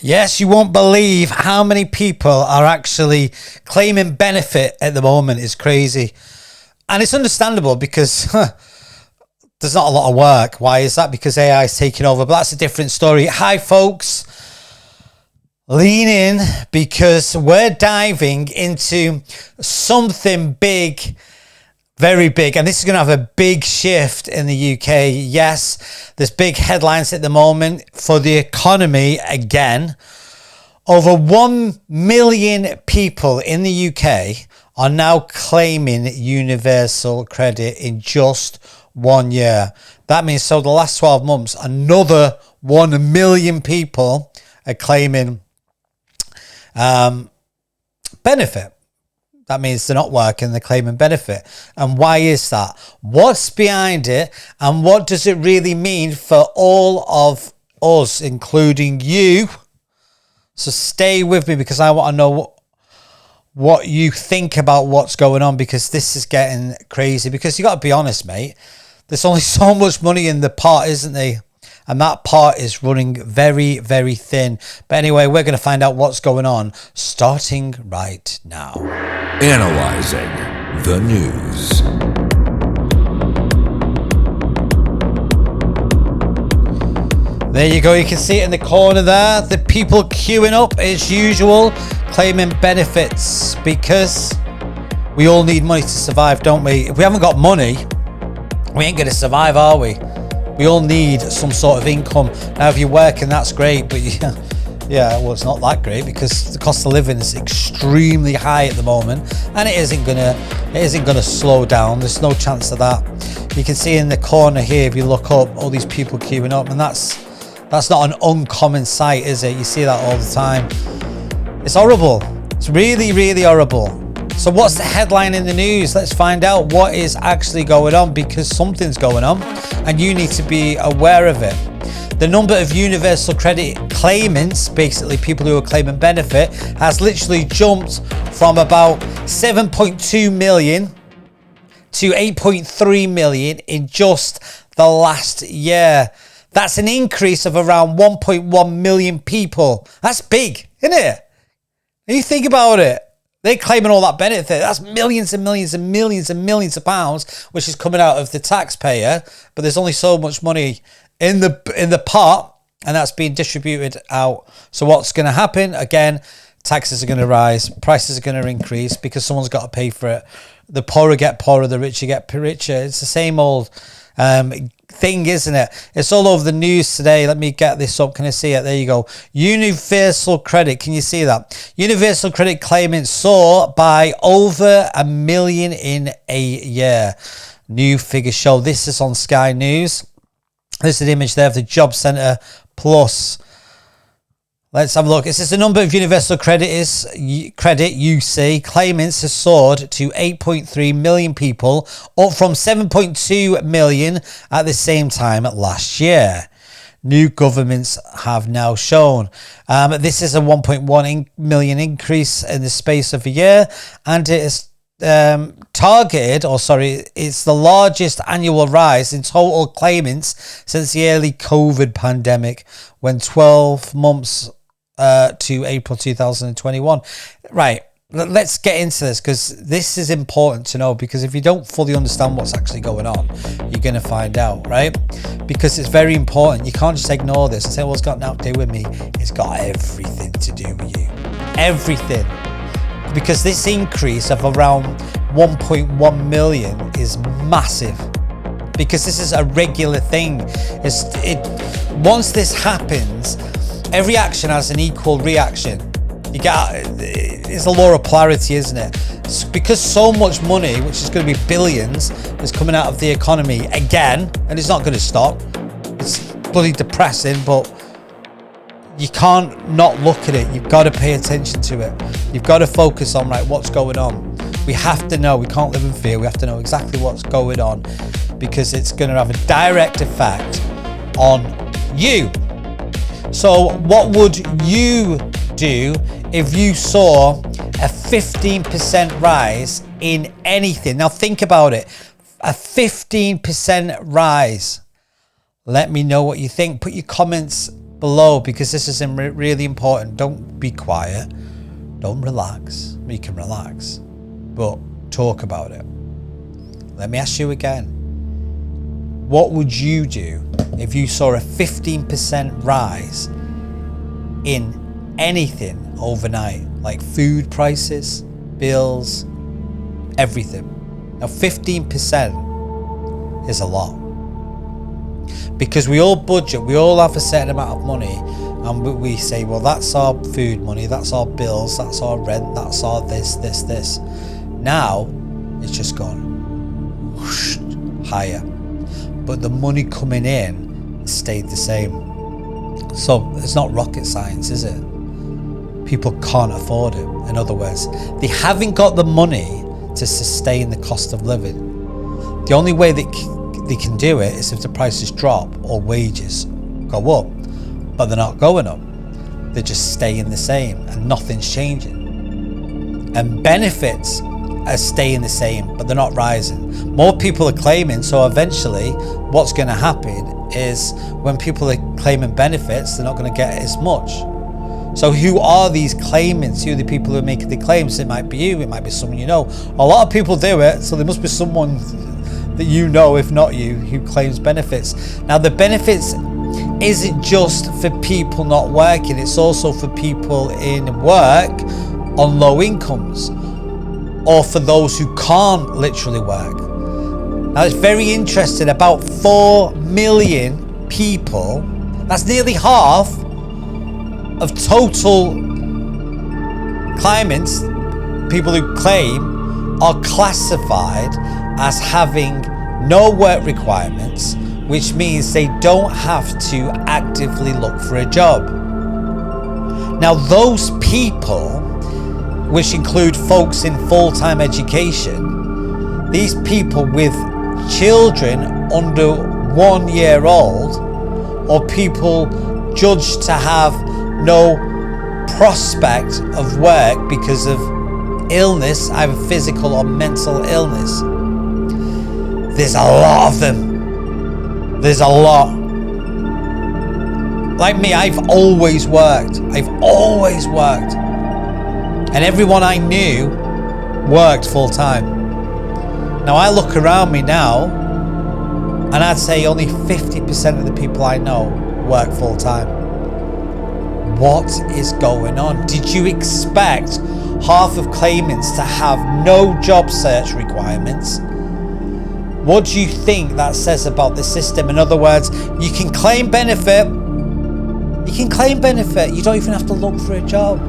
Yes, you won't believe how many people are actually claiming benefit at the moment. It's crazy. And it's understandable because there's not a lot of work. Why is that? Because AI is taking over. But that's a different story. Hi, folks. Lean in because we're diving into something big, very big. And this is going to have a big shift in the UK. Yes, there's big headlines at the moment for the economy again. Over 1 million people in the UK are now claiming universal credit in just 1 year. That means so the last 12 months, another 1 million people are claiming benefit. That means they're not working, they're claiming benefit. And why is that? What's behind it? And what does it really mean for all of us, including you? So stay with me because I want to know what you think about what's going on, because this is getting crazy. Because you got to be honest, mate. There's only so much money in the pot, isn't there? And that pot is running very, very thin. But anyway, we're going to find out what's going on starting right now. Analyzing the news. There you go. You can see it in the corner there. The people queuing up as usual, claiming benefits because we all need money to survive, don't we? If we haven't got money, we ain't going to survive, are we? We all need some sort of income. Now, if you're working, that's great, but yeah, well, it's not that great because the cost of living is extremely high at the moment, and it isn't gonna slow down. There's no chance of that. You can see in the corner here, if you look up, all these people queuing up, and that's not an uncommon sight, is it? You see that all the time. It's horrible. It's really, really horrible. So what's the headline in the news? Let's find out what is actually going on, because something's going on and you need to be aware of it. The number of universal credit claimants, basically people who are claiming benefit, has literally jumped from about 7.2 million to 8.3 million in just the last year. That's an increase of around 1.1 million people. That's big, isn't it? And you think about it. They're claiming all that benefit. That's millions and millions and millions and millions of pounds, which is coming out of the taxpayer. But there's only so much money in the pot, and that's being distributed out. So what's going to happen? Again, taxes are going to rise, prices are going to increase because someone's got to pay for it. The poorer get poorer, the richer get richer. It's the same old thing, isn't it? It's all over the news today. Let me get this up. Can I see it? There you go. Universal credit. Can you see that? Universal credit claimants soar by over 1 million in a year. New figures show. This is on Sky News. There's an image there of the Job Centre Plus. Let's have a look. It says the number of universal credit UC claimants has soared to 8.3 million people, up from 7.2 million at the same time last year. New governments have now shown. This is a 1.1 million increase in the space of a year, and it is it's the largest annual rise in total claimants since the early COVID pandemic, when 12 months to April 2021. Right, let's get into this, because this is important to know, because if you don't fully understand what's actually going on, you're going to find out, right? Because it's very important. You can't just ignore this and say, well, it's got nothing to do with me. It's got everything to do with you. Everything. Because this increase of around 1.1 million is massive, because this is a regular thing. Once this happens, every action has an equal reaction. It's a law of polarity, isn't it? It's because so much money, which is going to be billions, is coming out of the economy again, and it's not going to stop. It's bloody depressing, but you can't not look at it. You've got to pay attention to it. You've got to focus on, right, what's going on. We have to know. We can't live in fear. We have to know exactly what's going on, because it's going to have a direct effect on you. So what would you do if you saw a 15% rise in anything? Now think about it. A 15% rise. Let me know what you think. Put your comments below, because this is really important. Don't be quiet. Don't relax. You can relax, but talk about it. Let me ask you again. What would you do if you saw a 15% rise in anything overnight, like food prices, bills, everything? Now 15% is a lot, because we all budget, we all have a certain amount of money, and we say, well, that's our food money, that's our bills, that's our rent, that's our this. Now it's just gone whoosh, higher, but the money coming in stayed the same. So it's not rocket science, is it? People can't afford it. In other words, they haven't got the money to sustain the cost of living. The only way they can do it is if the prices drop or wages go up, but they're not going up. They're just staying the same and nothing's changing. And benefits are staying the same, but they're not rising. More people are claiming, so eventually what's going to happen is when people are claiming benefits, they're not going to get as much. So who are these claimants? Who are the people who are making the claims? It might be you, it might be someone you know. A lot of people do it, so there must be someone that you know, if not you, who claims benefits. Now the benefits isn't just for people not working, it's also for people in work on low incomes, or for those who can't literally work. Now it's very interesting, about 4 million people, that's nearly half of total claimants, people who claim, are classified as having no work requirements, which means they don't have to actively look for a job. Now those people, which include folks in full-time education, these people with children under 1 year old, or people judged to have no prospect of work because of illness, either physical or mental illness. There's a lot of them. There's a lot. Like me, I've always worked. And everyone I knew worked full time. Now I look around me now, and I'd say only 50% of the people I know work full time. What is going on? Did you expect half of claimants to have no job search requirements? What do you think that says about the system? In other words, you can claim benefit. You don't even have to look for a job.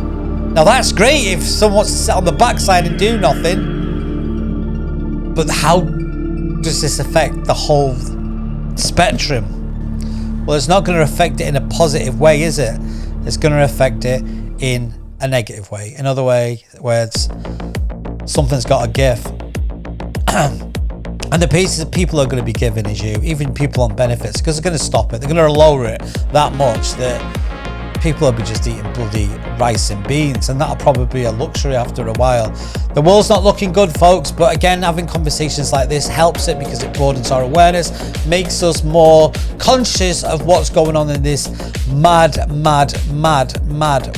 Now that's great if someone wants to sit on the backside and do nothing. But how does this affect the whole spectrum? Well, it's not going to affect it in a positive way, is it? It's going to affect it in a negative way. In other words, something's got to give. And the pieces that people are going to be giving is you, even people on benefits, because they're going to stop it. They're going to lower it that much that people will be just eating bloody rice and beans, and that'll probably be a luxury after a while. The world's not looking good, folks, but again, having conversations like this helps it, because it broadens our awareness, makes us more conscious of what's going on in this mad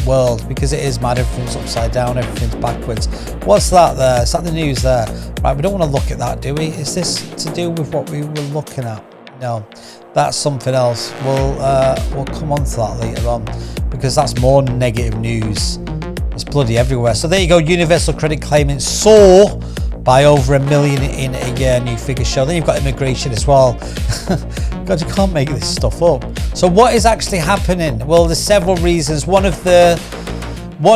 world, because it is mad. Everything's upside down, everything's backwards. What's that there? Is that the news there? Right, we don't want to look at that, do we? Is this to do with what we were looking at? No, that's something else. We'll come on to that later on, because that's more negative news. It's bloody everywhere. So there you go. Universal credit claimants soar by over 1 million in a year. New figures show. Then you've got immigration as well. God, you can't make this stuff up. So what is actually happening? Well, there's several reasons. One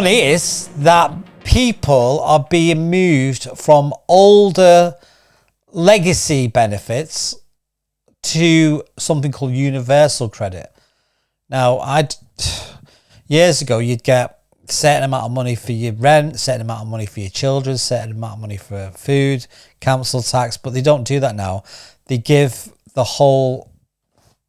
is that people are being moved from older legacy benefits to something called universal credit. Now, years ago, you'd get a certain amount of money for your rent, a certain amount of money for your children, a certain amount of money for food, council tax, but they don't do that now. They give the whole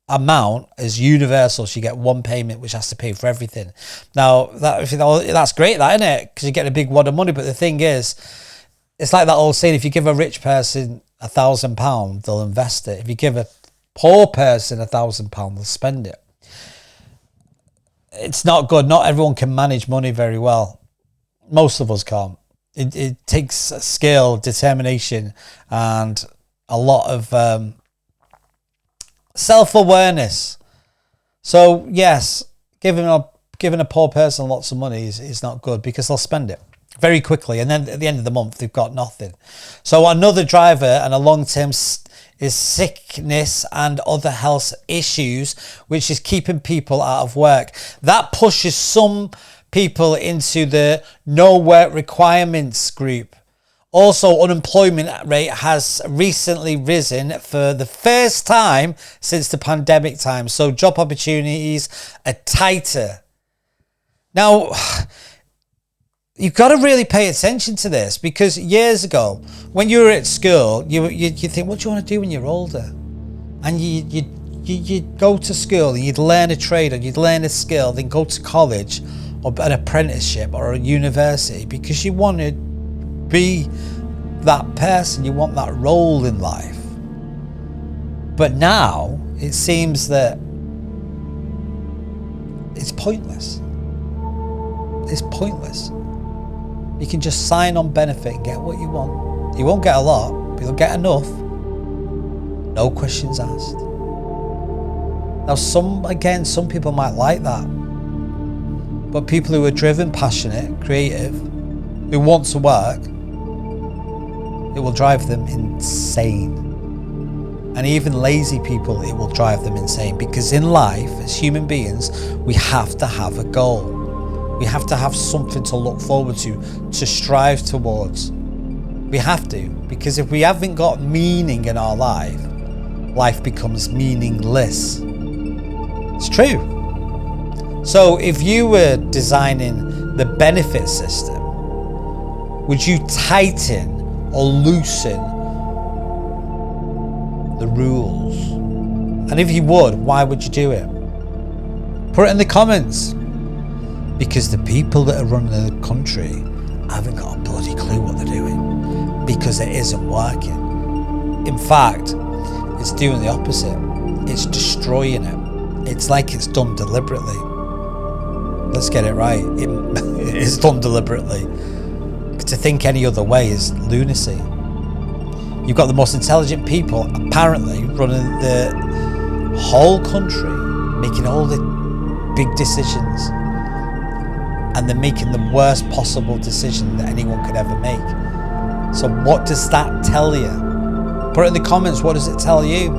amount as universal, so you get one payment which has to pay for everything. Now, that's great, that, isn't it? Because you get a big wad of money, but the thing is, it's like that old saying, if you give a rich person £1,000, they'll invest it. If you give a poor person £1,000, they'll spend it. it's not good. Not everyone can manage money very well. Most of us can't. It takes skill, determination, and a lot of self-awareness. So yes, giving a poor person lots of money is not good, because they'll spend it very quickly, and then at the end of the month they've got nothing. So another driver and a long-term is sickness and other health issues, which is keeping people out of work. That pushes some people into the no work requirements group. Also, unemployment rate has recently risen for the first time since the pandemic time. So job opportunities are tighter. Now, you've got to really pay attention to this, because years ago, when you were at school, you think, what do you want to do when you're older? And you'd go to school and you'd learn a trade, or you'd learn a skill, then go to college or an apprenticeship or a university, because you want to be that person, you want that role in life. But now it seems that it's pointless. It's pointless. You can just sign on benefit and get what you want. You won't get a lot, but you'll get enough. No questions asked. Now some people might like that. But people who are driven, passionate, creative, who want to work, it will drive them insane. And even lazy people, it will drive them insane, because in life, as human beings, we have to have a goal. We have to have something to look forward to strive towards. We have to, because if we haven't got meaning in our life becomes meaningless. It's true. So if you were designing the benefit system, would you tighten or loosen the rules? And if you would, why would you do it? Put it in the comments. Because the people that are running the country haven't got a bloody clue what they're doing, because it isn't working. In fact, it's doing the opposite. It's destroying it. It's like it's done deliberately. Let's get it right. It is done deliberately. To think any other way is lunacy. You've got the most intelligent people apparently running the whole country, making all the big decisions, and they're making the worst possible decision that anyone could ever make. So what does that tell you? Put it in the comments. What does it tell you?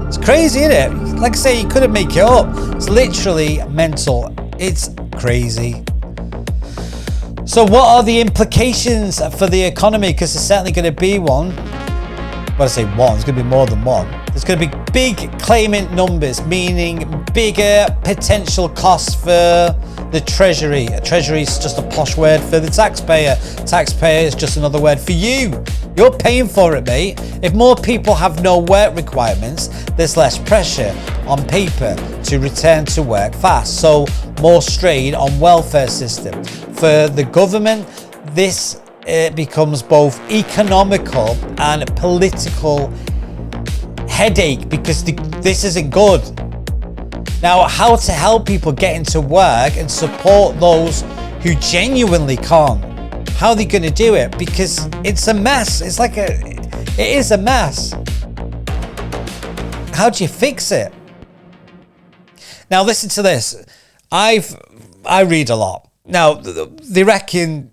It's crazy, isn't it? Like I say, you couldn't make it up. It's literally mental. It's crazy. So what are the implications for the economy? Because there's certainly going to be one. When I say one, there's going to be more than one. There's going to be big claimant numbers, meaning bigger potential costs for the Treasury. A Treasury is just a posh word for the taxpayer. Taxpayer is just another word for you. You're paying for it, mate. If more people have no work requirements, there's less pressure on paper to return to work fast. So more strain on welfare system. For the government, this becomes both economical and political headache, because this isn't good. Now, how to help people get into work and support those who genuinely can't? How are they going to do it? Because it's a mess. It is a mess. How do you fix it? Now, listen to this. I read a lot. Now, they reckon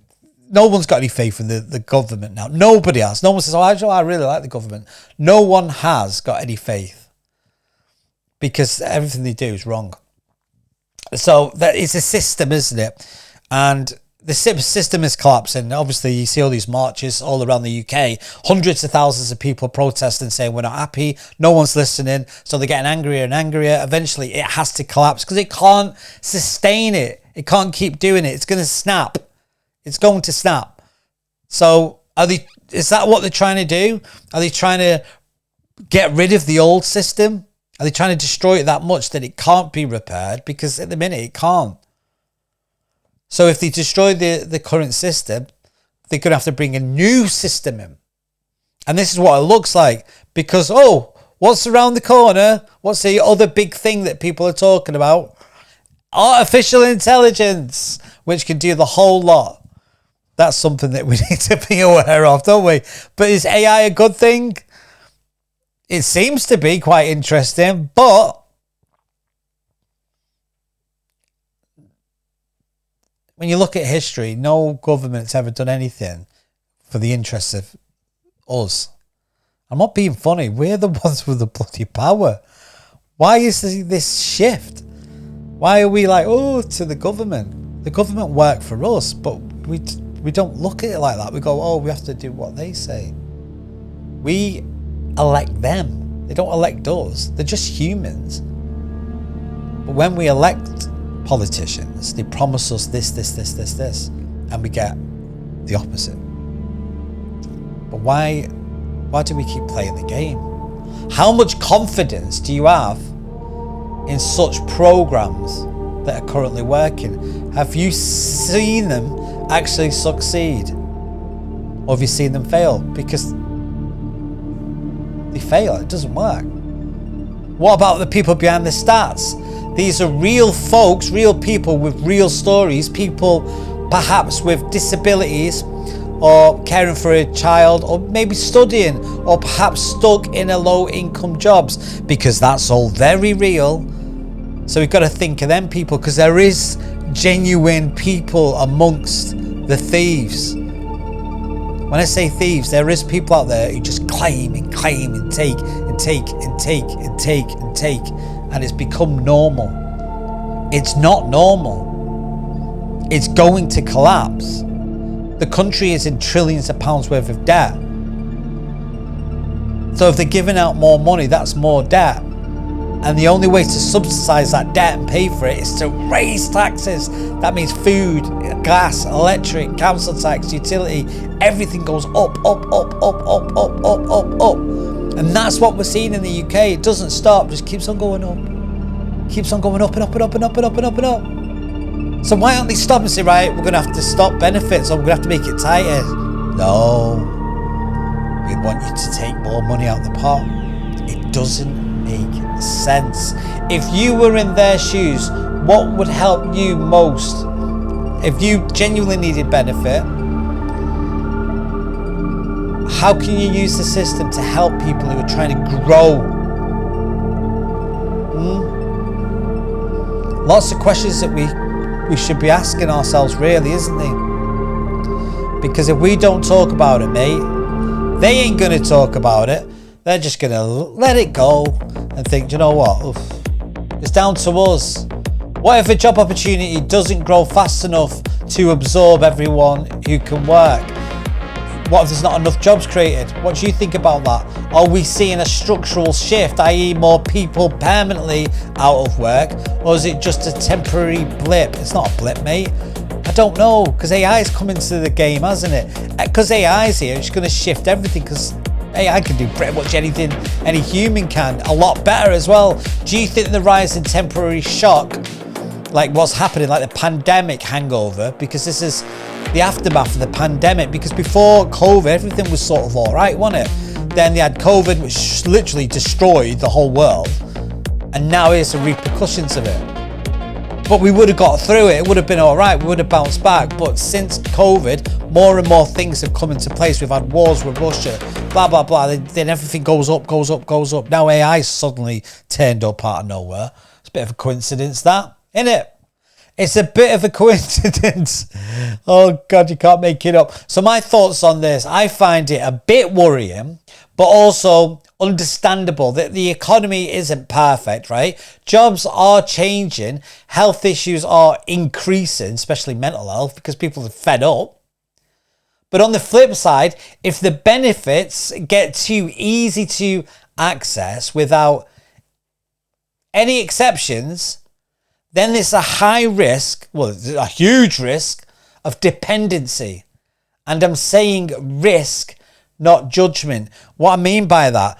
no one's got any faith in the government now. Nobody has. No one says, I really like the government. No one has got any faith, because everything they do is wrong. So that is a system, isn't it? And the system is collapsing. Obviously, you see all these marches all around the UK. Hundreds of thousands of people protesting, saying we're not happy. No one's listening. So they're getting angrier and angrier. Eventually, it has to collapse, because it can't sustain it. It can't keep doing it. It's going to snap. It's going to snap. So is that what they're trying to do? Are they trying to get rid of the old system? Are they trying to destroy it that much that it can't be repaired? Because at the minute it can't. So if they destroy the current system, they're going to have to bring a new system in. And this is what it looks like. Because, what's around the corner? What's the other big thing that people are talking about? artificial intelligence, which can do the whole lot. That's something that we need to be aware of, don't we? But is AI a good thing? It seems to be quite interesting, but when you look at history, no government's ever done anything for the interests of us. I'm not being funny. We're the ones with the bloody power. Why is this shift? Why are we like, oh, to the government? The government work for us, but we don't look at it like that. We go, oh, we have to do what they say. We elect them. They don't elect us. They're just humans. But when we elect politicians, they promise us this, and we get the opposite. But why do we keep playing the game? How much confidence do you have in such programs that are currently working? Have you seen them actually succeed? Or have you seen them fail? Because they fail, it doesn't work. What about the people behind the stats? These are real folks, real people with real stories, people perhaps with disabilities, or caring for a child, or maybe studying, or perhaps stuck in a low-income jobs, because that's all very real. So we've got to think of them people, because there is genuine people amongst the thieves. When I say thieves, there is people out there who just claim and take, and it's become normal. It's not normal. It's going to collapse. The country is in trillions of pounds worth of debt. So if they're giving out more money, that's more debt. And the only way to subsidize that debt and pay for it is to raise taxes. That means food, gas, electric, council tax, utility, everything goes up. And that's what we're seeing in the UK. It doesn't stop, just keeps on going up. Keeps on going up and up. So why aren't they stopping and say, right, we're going to have to stop benefits, or we're going to have to make it tighter? No. We want you to take more money out of the pot. It doesn't make sense. If you were in their shoes, what would help you most? If you genuinely needed benefit, how can you use the system to help people who are trying to grow? Lots of questions that we should be asking ourselves, really, isn't there? Because if we don't talk about it, mate, they ain't going to talk about it. They're just going to let it go and think, you know what? Oof, it's down to us. What if a job opportunity doesn't grow fast enough to absorb everyone who can work? What if there's not enough jobs created? What do you think about that? Are we seeing a structural shift, i.e. more people permanently out of work? Or is it just a temporary blip? It's not a blip, mate. I don't know, because AI is coming to the game, hasn't it? Because AI is here, it's going to shift everything, because AI can do pretty much anything any human can, a lot better as well. Do you think the rise in temporary shock, like what's happening, like the pandemic hangover, because this is the aftermath of the pandemic, because before COVID, everything was sort of all right, wasn't it? Then they had COVID, which literally destroyed the whole world. And now here's the repercussions of it. But we would have got through it. It would have been all right. We would have bounced back. But since COVID, more and more things have come into place. We've had wars with Russia, blah, blah, blah. Then everything goes up. Now AI suddenly turned up out of nowhere. It's a bit of a coincidence, that, isn't it? It's a bit of a coincidence. Oh, God, you can't make it up. So my thoughts on this, I find it a bit worrying, but also understandable that the economy isn't perfect, right? Jobs are changing. Health issues are increasing, especially mental health, because people are fed up. But on the flip side, if the benefits get too easy to access without any exceptions, then there's a high risk, well, a huge risk of dependency. And I'm saying risk, not judgment. What I mean by that,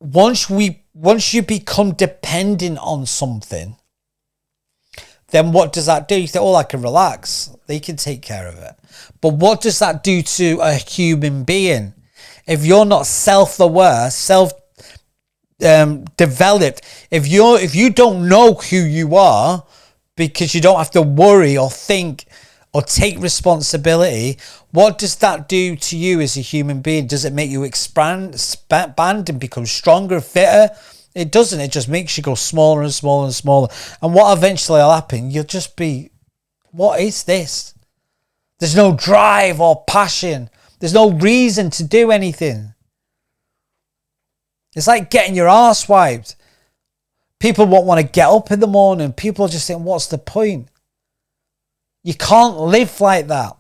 once you become dependent on something, then what does that do? You think, oh, I can relax. They can take care of it. But what does that do to a human being? If you're not self-aware, developed, if you don't know who you are, because you don't have to worry or think or take responsibility. What does that do to you as a human being? Does it make you expand and become stronger, fitter? It doesn't. It just makes you go smaller and smaller and smaller. And what eventually will happen, you'll just be, what is this? There's no drive or passion. There's no reason to do anything. It's like getting your arse wiped. People won't want to get up in the morning. People are just saying, what's the point? You can't live like that.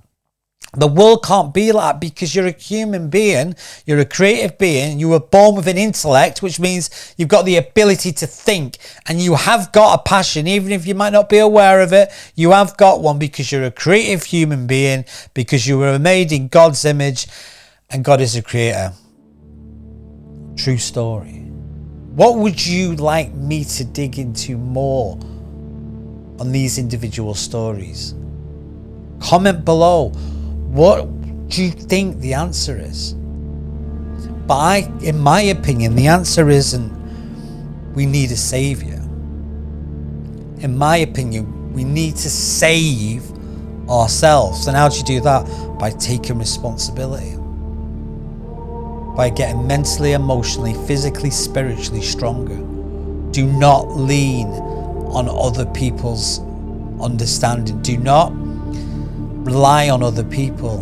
The world can't be like that because you're a human being. You're a creative being. You were born with an intellect, which means you've got the ability to think. And you have got a passion, even if you might not be aware of it. You have got one because you're a creative human being, because you were made in God's image and God is a creator. True story. What would you like me to dig into more on these individual stories? Comment below. What do you think the answer is? But in my opinion, the answer isn't we need a savior. In my opinion, we need to save ourselves. And how do you do that? By taking responsibility. By getting mentally, emotionally, physically, spiritually stronger. Do not lean on other people's understanding. Do not rely on other people.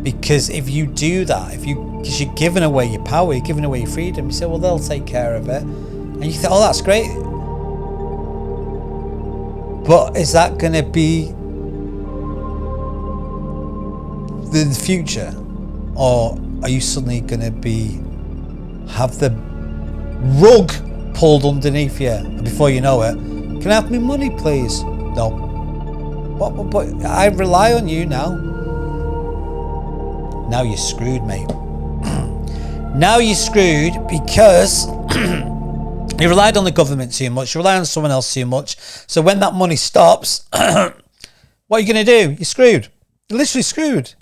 Because if you do that, because you're giving away your power, you're giving away your freedom, you say, well, they'll take care of it. And you think, oh, that's great. But is that going to be the future? Or are you suddenly going to have the rug pulled underneath you, and before you know it, can I have my money, please? No. But I rely on you now. Now you're screwed, mate. Now you're screwed because you relied on the government too much. You rely on someone else too much. So when that money stops, what are you going to do? You're screwed. You're literally screwed.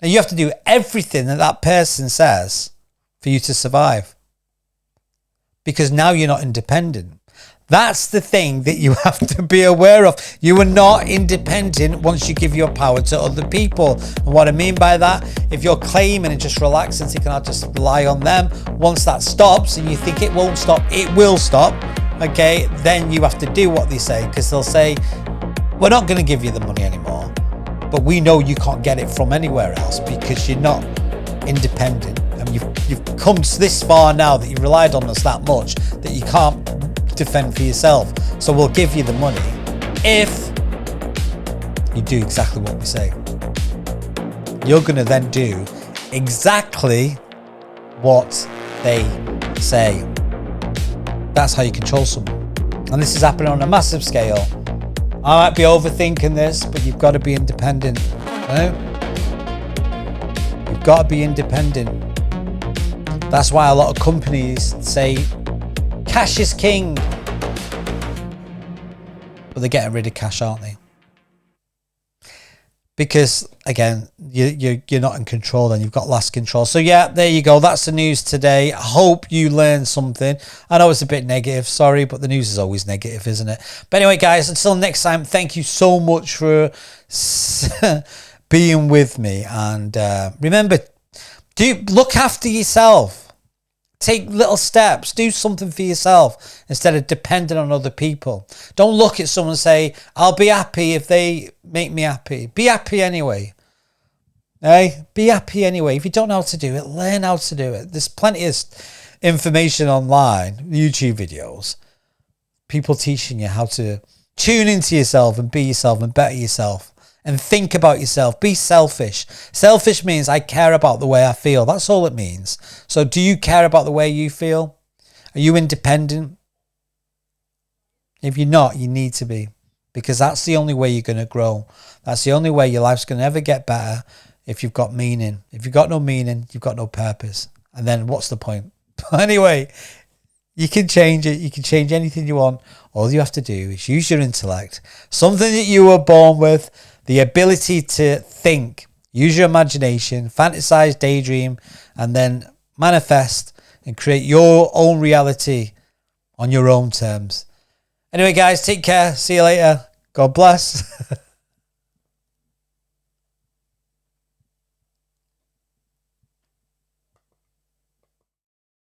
And you have to do everything that person says for you to survive. Because now you're not independent. That's the thing that you have to be aware of. You are not independent once you give your power to other people. And what I mean by that, if you're claiming and just relax and thinking, I'll just rely on them, once that stops and you think it won't stop, it will stop. Okay, then you have to do what they say, because they'll say, we're not going to give you the money anymore. But we know you can't get it from anywhere else because you're not independent. And you've come this far now that you've relied on us that much that you can't defend for yourself. So we'll give you the money if you do exactly what we say. You're going to then do exactly what they say. That's how you control someone. And this is happening on a massive scale. I might be overthinking this, but you've got to be independent. Right? You've got to be independent. That's why a lot of companies say cash is king. But they're getting rid of cash, aren't they? Because, again, you're not in control and you've got less control. So, yeah, there you go. That's the news today. I hope you learned something. I know it's a bit negative. Sorry, but the news is always negative, isn't it? But anyway, guys, until next time, thank you so much for being with me. And remember, look after yourself. Take little steps. Do something for yourself instead of depending on other people. Don't look at someone and say, I'll be happy if they make me happy. Be happy anyway. Hey? Be happy anyway. If you don't know how to do it, learn how to do it. There's plenty of information online, YouTube videos. People teaching you how to tune into yourself and be yourself and better yourself. And think about yourself. Be selfish. Selfish means I care about the way I feel. That's all it means. So do you care about the way you feel? Are you independent? If you're not, you need to be. Because that's the only way you're going to grow. That's the only way your life's going to ever get better, if you've got meaning. If you've got no meaning, you've got no purpose. And then what's the point? Anyway, you can change it. You can change anything you want. All you have to do is use your intellect. Something that you were born with. The ability to think, use your imagination, fantasize, daydream, and then manifest and create your own reality on your own terms. Anyway, guys, take care. See you later. God bless.